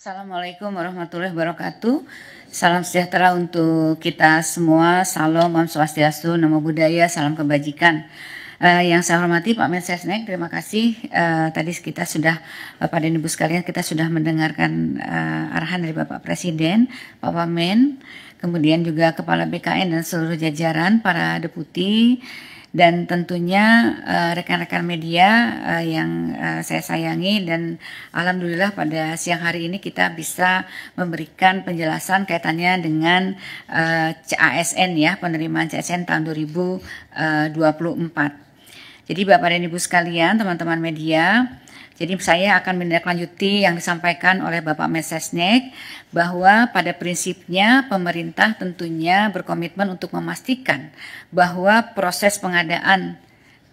Assalamualaikum warahmatullahi wabarakatuh. Salam sejahtera untuk kita semua. Salam, Om Swastiastu, Namo Buddhaya, salam kebajikan. Yang saya hormati Pak Mensesnek, terima kasih. Tadi kita sudah, Bapak dan Ibu sekalian, kita sudah mendengarkan arahan dari Bapak Presiden, Pak Wamen, kemudian juga Kepala BKN dan seluruh jajaran, para deputi, dan tentunya rekan-rekan media yang saya sayangi, dan alhamdulillah pada siang hari ini kita bisa memberikan penjelasan kaitannya dengan CASN ya, penerimaan CASN tahun 2024. Jadi Bapak dan Ibu sekalian, teman-teman media, jadi saya akan menindaklanjuti yang disampaikan oleh Bapak Mensesnek bahwa pada prinsipnya pemerintah tentunya berkomitmen untuk memastikan bahwa proses pengadaan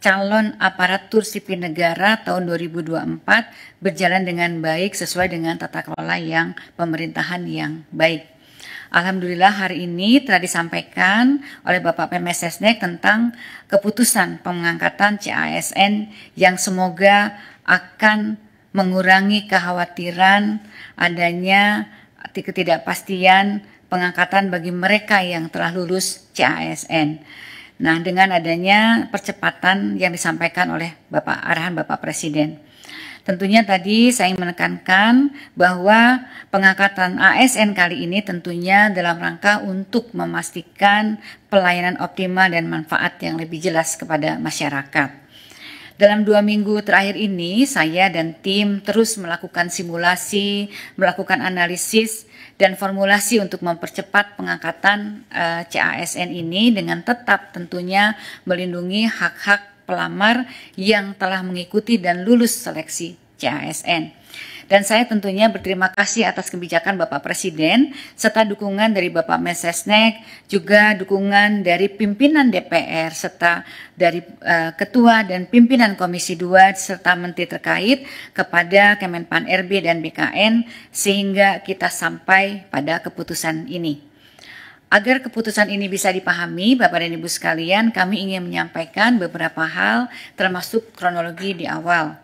calon aparatur sipil negara tahun 2024 berjalan dengan baik sesuai dengan tata kelola yang pemerintahan yang baik. Alhamdulillah hari ini telah disampaikan oleh Bapak Mensesnek tentang keputusan pengangkatan CASN yang semoga akan mengurangi kekhawatiran adanya ketidakpastian pengangkatan bagi mereka yang telah lulus CASN. Nah, dengan adanya percepatan yang disampaikan oleh arahan Bapak Presiden. Tentunya tadi saya menekankan bahwa pengangkatan ASN kali ini tentunya dalam rangka untuk memastikan pelayanan optimal dan manfaat yang lebih jelas kepada masyarakat. Dalam 2 minggu terakhir ini, saya dan tim terus melakukan simulasi, melakukan analisis, dan formulasi untuk mempercepat pengangkatan CASN ini dengan tetap tentunya melindungi hak-hak pelamar yang telah mengikuti dan lulus seleksi CASN. Dan saya tentunya berterima kasih atas kebijakan Bapak Presiden serta dukungan dari Bapak Mensesnek, juga dukungan dari pimpinan DPR serta dari Ketua dan pimpinan Komisi 2 serta Menteri terkait kepada Kemenpan RB dan BKN sehingga kita sampai pada keputusan ini. Agar keputusan ini bisa dipahami, Bapak dan Ibu sekalian, kami ingin menyampaikan beberapa hal termasuk kronologi di awal.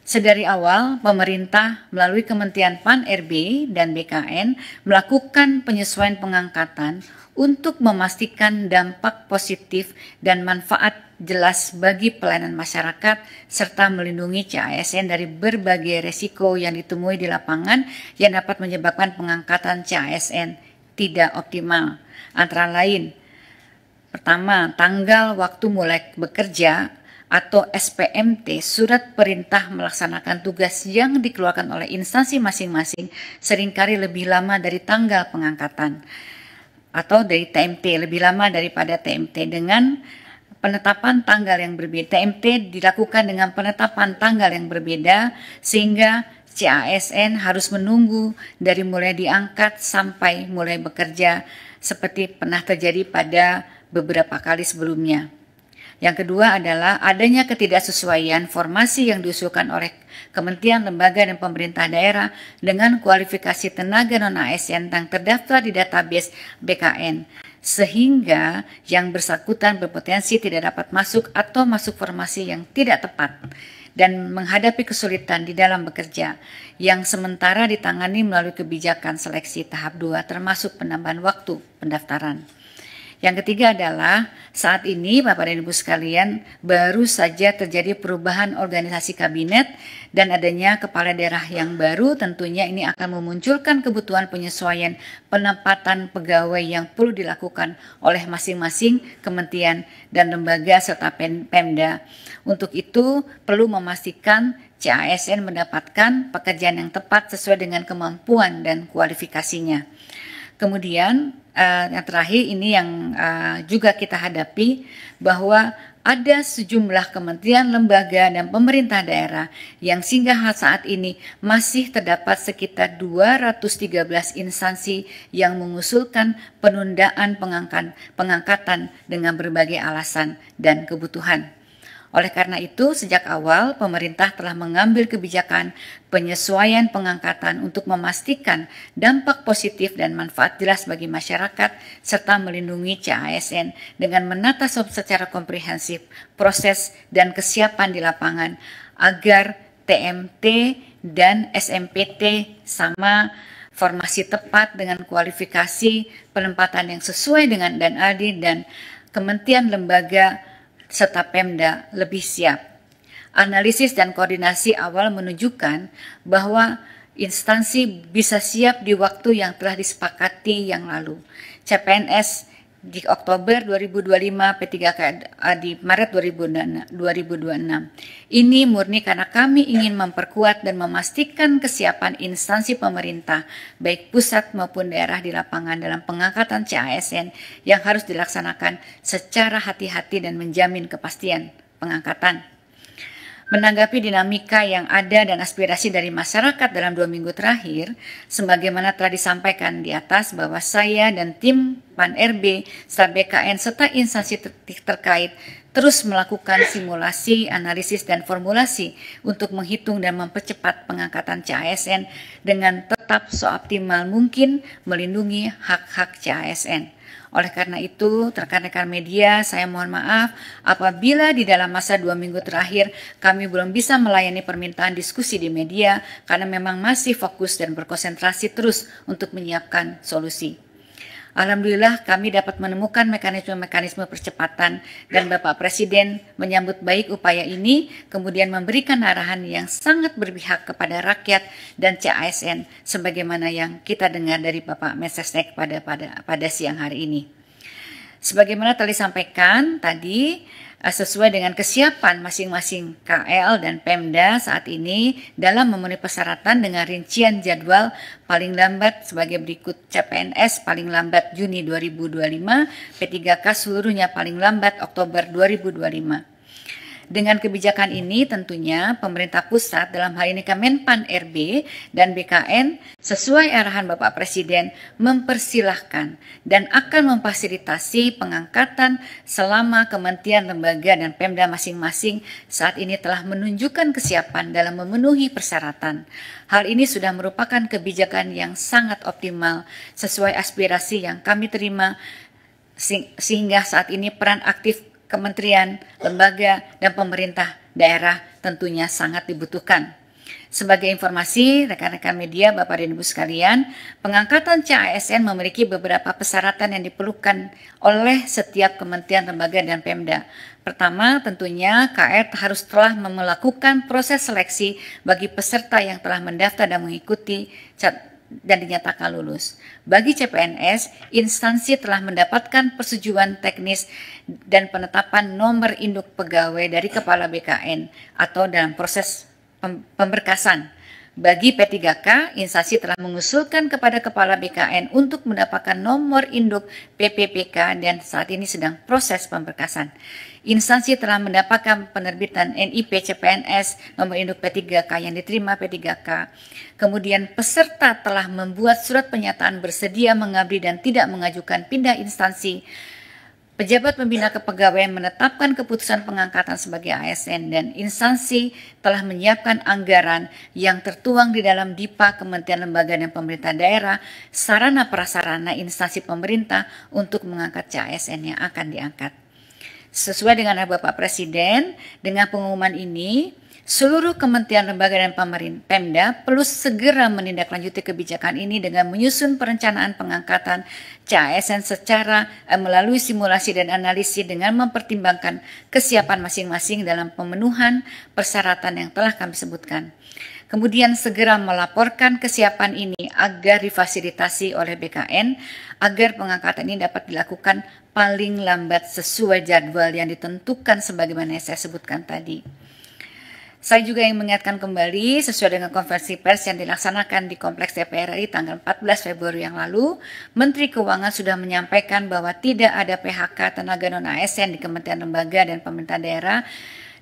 Sedari awal, pemerintah melalui Kementerian Pan RB dan BKN melakukan penyesuaian pengangkatan untuk memastikan dampak positif dan manfaat jelas bagi pelayanan masyarakat serta melindungi CASN dari berbagai resiko yang ditemui di lapangan yang dapat menyebabkan pengangkatan CASN tidak optimal. Antara lain, pertama, tanggal waktu mulai bekerja atau SPMT, surat perintah melaksanakan tugas yang dikeluarkan oleh instansi masing-masing seringkali lebih lama dari tanggal pengangkatan atau dari TMT, lebih lama daripada TMT dengan penetapan tanggal yang berbeda. TMT dilakukan dengan penetapan tanggal yang berbeda sehingga CASN harus menunggu dari mulai diangkat sampai mulai bekerja seperti pernah terjadi pada beberapa kali sebelumnya. Yang kedua adalah adanya ketidaksesuaian formasi yang diusulkan oleh kementerian, lembaga, dan pemerintah daerah dengan kualifikasi tenaga non-ASN yang terdaftar di database BKN, sehingga yang bersangkutan berpotensi tidak dapat masuk atau masuk formasi yang tidak tepat dan menghadapi kesulitan di dalam bekerja yang sementara ditangani melalui kebijakan seleksi tahap 2 termasuk penambahan waktu pendaftaran. Yang ketiga adalah saat ini Bapak dan Ibu sekalian baru saja terjadi perubahan organisasi kabinet dan adanya kepala daerah yang baru, tentunya ini akan memunculkan kebutuhan penyesuaian penempatan pegawai yang perlu dilakukan oleh masing-masing kementerian dan lembaga serta Pemda. Untuk itu perlu memastikan CASN mendapatkan pekerjaan yang tepat sesuai dengan kemampuan dan kualifikasinya. Kemudian yang terakhir ini yang juga kita hadapi bahwa ada sejumlah kementerian, lembaga, dan pemerintah daerah yang hingga saat ini masih terdapat sekitar 213 instansi yang mengusulkan penundaan pengangkatan dengan berbagai alasan dan kebutuhan. Oleh karena itu, sejak awal pemerintah telah mengambil kebijakan penyesuaian pengangkatan untuk memastikan dampak positif dan manfaat jelas bagi masyarakat serta melindungi CASN dengan menata secara komprehensif proses dan kesiapan di lapangan agar TMT dan SMPT sama, formasi tepat dengan kualifikasi, penempatan yang sesuai dengan dan adil, dan kementerian lembaga serta Pemda lebih siap. Analisis dan koordinasi awal menunjukkan bahwa instansi bisa siap di waktu yang telah disepakati yang lalu. CPNS di Oktober 2025, P3K di Maret 2026. Ini murni karena kami ingin memperkuat dan memastikan kesiapan instansi pemerintah, baik pusat maupun daerah di lapangan dalam pengangkatan CASN yang harus dilaksanakan secara hati-hati dan menjamin kepastian pengangkatan. Menanggapi dinamika yang ada dan aspirasi dari masyarakat dalam 2 minggu terakhir, sebagaimana telah disampaikan di atas bahwa saya dan tim PAN-RB, serta BKN, serta instansi terkait terus melakukan simulasi, analisis, dan formulasi untuk menghitung dan mempercepat pengangkatan CASN dengan tetap seoptimal mungkin melindungi hak-hak CASN. Oleh karena itu, rekan-rekan media, saya mohon maaf apabila di dalam masa 2 minggu terakhir kami belum bisa melayani permintaan diskusi di media karena memang masih fokus dan berkonsentrasi terus untuk menyiapkan solusi. Alhamdulillah kami dapat menemukan mekanisme-mekanisme percepatan dan Bapak Presiden menyambut baik upaya ini, kemudian memberikan arahan yang sangat berpihak kepada rakyat dan CASN sebagaimana yang kita dengar dari Bapak Mensesnek pada siang hari ini. Sebagaimana telah disampaikan tadi, sesuai dengan kesiapan masing-masing KL dan Pemda saat ini dalam memenuhi persyaratan dengan rincian jadwal paling lambat sebagai berikut: CPNS paling lambat Juni 2025, P3K seluruhnya paling lambat Oktober 2025. Dengan kebijakan ini tentunya pemerintah pusat dalam hal ini Kemenpan RB dan BKN sesuai arahan Bapak Presiden mempersilahkan dan akan memfasilitasi pengangkatan selama kementerian, lembaga, dan Pemda masing-masing saat ini telah menunjukkan kesiapan dalam memenuhi persyaratan. Hal ini sudah merupakan kebijakan yang sangat optimal sesuai aspirasi yang kami terima sehingga saat ini peran aktif kementerian, lembaga, dan pemerintah daerah tentunya sangat dibutuhkan. Sebagai informasi, rekan-rekan media, Bapak dan Ibu sekalian, pengangkatan CASN memiliki beberapa persyaratan yang diperlukan oleh setiap kementerian, lembaga, dan Pemda. Pertama, tentunya KR harus telah melakukan proses seleksi bagi peserta yang telah mendaftar dan mengikuti dan dinyatakan lulus. Bagi CPNS, instansi telah mendapatkan persetujuan teknis dan penetapan nomor induk pegawai dari Kepala BKN atau dalam proses pemberkasan. Bagi P3K, instansi telah mengusulkan kepada Kepala BKN untuk mendapatkan nomor induk PPPK dan saat ini sedang proses pemberkasan. Instansi telah mendapatkan penerbitan NIP CPNS nomor induk P3K yang diterima P3K. Kemudian peserta telah membuat surat pernyataan bersedia mengabdi dan tidak mengajukan pindah instansi. Pejabat pembina kepegawaian menetapkan keputusan pengangkatan sebagai ASN dan instansi telah menyiapkan anggaran yang tertuang di dalam DIPA Kementerian Lembaga dan Pemerintah Daerah, sarana prasarana instansi pemerintah untuk mengangkat CASN yang akan diangkat. Sesuai dengan Bapak Presiden, dengan pengumuman ini, seluruh kementerian, lembaga, dan Pemda perlu segera menindaklanjuti kebijakan ini dengan menyusun perencanaan pengangkatan CASN secara melalui simulasi dan analisis dengan mempertimbangkan kesiapan masing-masing dalam pemenuhan persyaratan yang telah kami sebutkan. Kemudian segera melaporkan kesiapan ini agar difasilitasi oleh BKN agar pengangkatan ini dapat dilakukan paling lambat sesuai jadwal yang ditentukan sebagaimana yang saya sebutkan tadi. Saya juga ingin mengingatkan kembali sesuai dengan konferensi pers yang dilaksanakan di Kompleks DPR RI tanggal 14 Februari yang lalu, Menteri Keuangan sudah menyampaikan bahwa tidak ada PHK tenaga non-ASN di Kementerian Lembaga dan Pemerintah Daerah.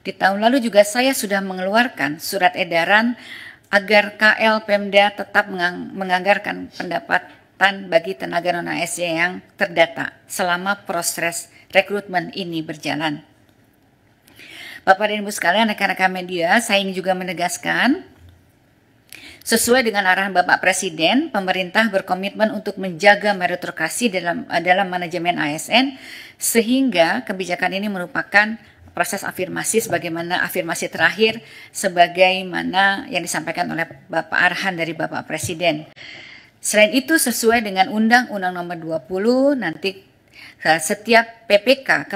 Di tahun lalu juga saya sudah mengeluarkan surat edaran agar KL Pemda tetap menganggarkan pendapatan bagi tenaga non-ASN yang terdata selama proses rekrutmen ini berjalan. Bapak dan Ibu sekalian, rekan-rekan media, saya ingin juga menegaskan, sesuai dengan arahan Bapak Presiden, pemerintah berkomitmen untuk menjaga meritokrasi dalam manajemen ASN, sehingga kebijakan ini merupakan proses afirmasi sebagaimana afirmasi terakhir sebagaimana yang disampaikan oleh Bapak Arhan dari Bapak Presiden. Selain itu sesuai dengan Undang-Undang Nomor 20 nanti setiap PPK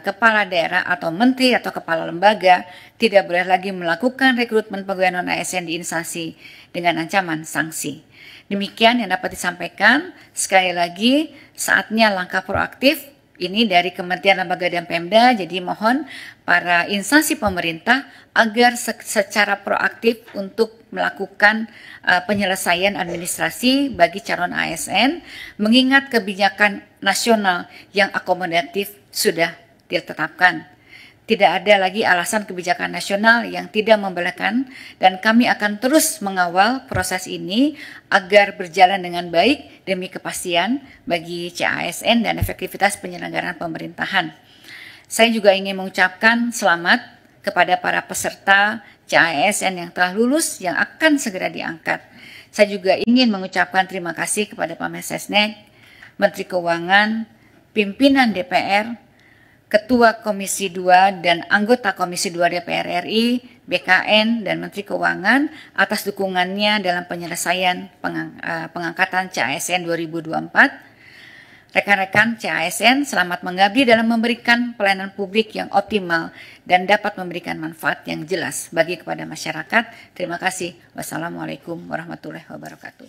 kepala daerah atau menteri atau kepala lembaga tidak boleh lagi melakukan rekrutmen pegawai non-ASN di instansi dengan ancaman sanksi. Demikian yang dapat disampaikan. Sekali lagi saatnya langkah proaktif ini dari Kementerian Lembaga dan Pemda, jadi mohon para instansi pemerintah agar secara proaktif untuk melakukan penyelesaian administrasi bagi calon ASN, mengingat kebijakan nasional yang akomodatif sudah ditetapkan. Tidak ada lagi alasan kebijakan nasional yang tidak membolehkan, dan kami akan terus mengawal proses ini agar berjalan dengan baik demi kepastian bagi CASN dan efektivitas penyelenggaraan pemerintahan. Saya juga ingin mengucapkan selamat kepada para peserta CASN yang telah lulus yang akan segera diangkat. Saya juga ingin mengucapkan terima kasih kepada Pak Mensesnek, Menteri Keuangan, pimpinan DPR, Ketua Komisi 2 dan anggota Komisi 2 DPR RI, BKN, dan Menteri Keuangan atas dukungannya dalam penyelesaian pengangkatan CASN 2024. Rekan-rekan CASN selamat mengabdi dalam memberikan pelayanan publik yang optimal dan dapat memberikan manfaat yang jelas bagi kepada masyarakat. Terima kasih. Wassalamualaikum warahmatullahi wabarakatuh.